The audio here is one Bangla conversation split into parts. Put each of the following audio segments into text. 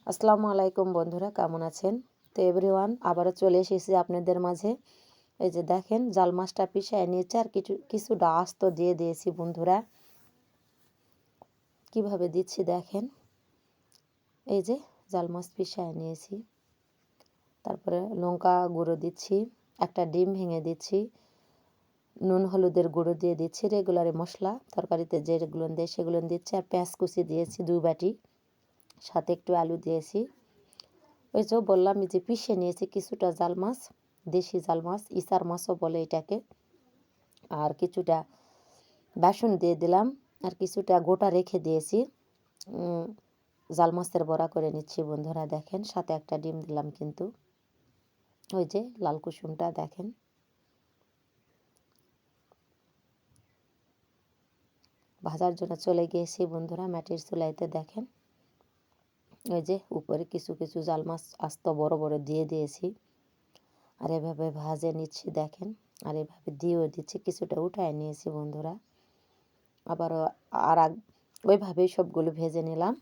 আসসালামু আলাইকুম বন্ধুরা, কেমন আছেন? তো এভরিওয়ান, আবারও চলে এসেছি আপনাদের মাঝে। এই যে দেখেন, জাল মাছটা পিষায় নিয়েছে আর কিছুটা আস্ত দিয়ে দিয়েছি বন্ধুরা। কিভাবে দিচ্ছি দেখেন। এই যে জাল মাছ পিষায় নিয়েছি, তারপরে লঙ্কা গুঁড়ো দিচ্ছি, একটা ডিম ভেঙে দিচ্ছি, নুন হলুদের গুঁড়ো দিয়ে দিচ্ছি, রেগুলারে মশলা তরকারিতে যেগুলো দেয় সেগুলো দিচ্ছি, আর পেঁয়াজ কুচি দিয়েছি 2 বাটি, সাথে একটু আলু দিয়েছি। ওই যে বললাম যে পিষে নিয়েছি কিছুটা জাল মাছ, দেশি জাল মাছ, ইসার মাছও বলে এটাকে। আর কিছুটা বেসন দিয়ে দিলাম, আর কিছুটা গোটা রেখে দিয়েছি। জাল মাছের বড়া করে নিচ্ছি বন্ধুরা দেখেন, সাথে একটা ডিম দিলাম কিন্তু। ওই যে লাল কুসুমটা দেখেন। ভাজার জন্য চলে গিয়েছি বন্ধুরা মাটির চুলাইতে দেখেন। ওই যে উপরে কিছু কিছু জাল মাছ আস্ত বড় বড় দিয়ে দিয়েছি, আর এভাবে ভাজে নিচ্ছি দেখেন। আর এভাবে দিয়েও দিচ্ছি, কিছুটা উঠায় নিয়েছি বন্ধুরা। আবারও ওইভাবেই সবগুলো ভেজে নিলাম।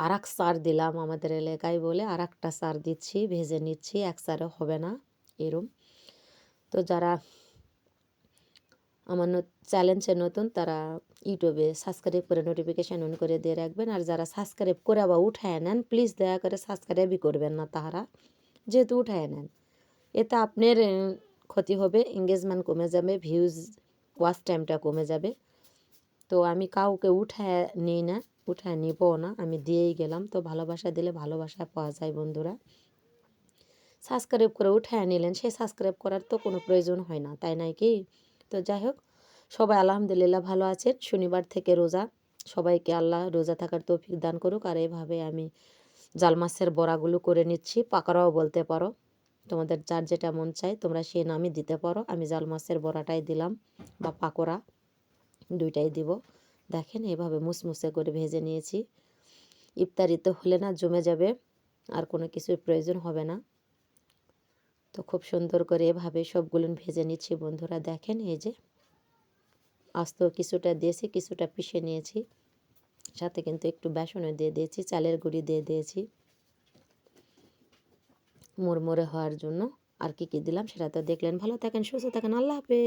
আর এক সার দিলাম, আমাদের এলাকায় বলে আর একটা সার দিচ্ছি, ভেজে নিচ্ছি, এক সারে হবে না এরম। তো যারা আমার চ্যালেঞ্জে নতুন, তারা ইউটিউবে সাবস্ক্রাইব করে নোটিফিকেশান অন করে দিয়ে রাখবেন। আর যারা সাবস্ক্রাইব করে আবার উঠায় নেন, প্লিজ দয়া করে সাবস্ক্রাইবই করবেন না তাহারা, যেহেতু উঠায় নেন। এতে আপনার ক্ষতি হবে, এঙ্গেজমেন্ট কমে যাবে, ভিউজ ওয়াচ টাইমটা কমে যাবে। তো আমি কাউকে উঠায় নিই না, উঠায় নিবও না, আমি দিয়েই গেলাম। তো ভালোবাসা দিলে ভালোবাসা পাওয়া যায় বন্ধুরা। সাবস্ক্রাইব করে উঠায় নিলেন, সেই সাবস্ক্রাইব করার তো কোনো প্রয়োজন হয় না, তাই নয় কি? তো যাই হোক, সবাই আলহামদুলিল্লাহ ভালো আছেন। শনিবার থেকে রোজা, সবাইকে আল্লাহ রোজা থাকার তৌফিক দান করুক। আর এইভাবে আমি জাল মাছের বড়াগুলো করে নিচ্ছি, পাকোড়াও বলতে পারো, তোমাদের যার যেটা মন চায় তোমরা সেই নামই দিতে পারো। আমি জাল মাছের বড়াটাই দিলাম, বা পাকোড়া দুইটাই দিব। দেখেন এভাবে মুসমুসে করে ভেজে নিয়েছি। ইফতারিতে হলে না জমে যাবে, আর কোনো কিছুর প্রয়োজন হবে না। তো খুব সুন্দর করে এভাবে সবগুলো ভেজে নিচ্ছি বন্ধুরা দেখেন। এই যে আস্ত কিছুটা দিয়েছি, কিছুটা পিষে নিয়েছি, সাথে কিন্তু একটু বেসনও দিয়ে দিয়েছি, চালের গুঁড়ি দিয়ে দিয়েছি মুড়মুড়ে হওয়ার জন্য। আর কি কি দিলাম সেটা তো দেখলেন। ভালো থাকেন, সুস্থ থাকেন, আল্লাহ হাফেজ।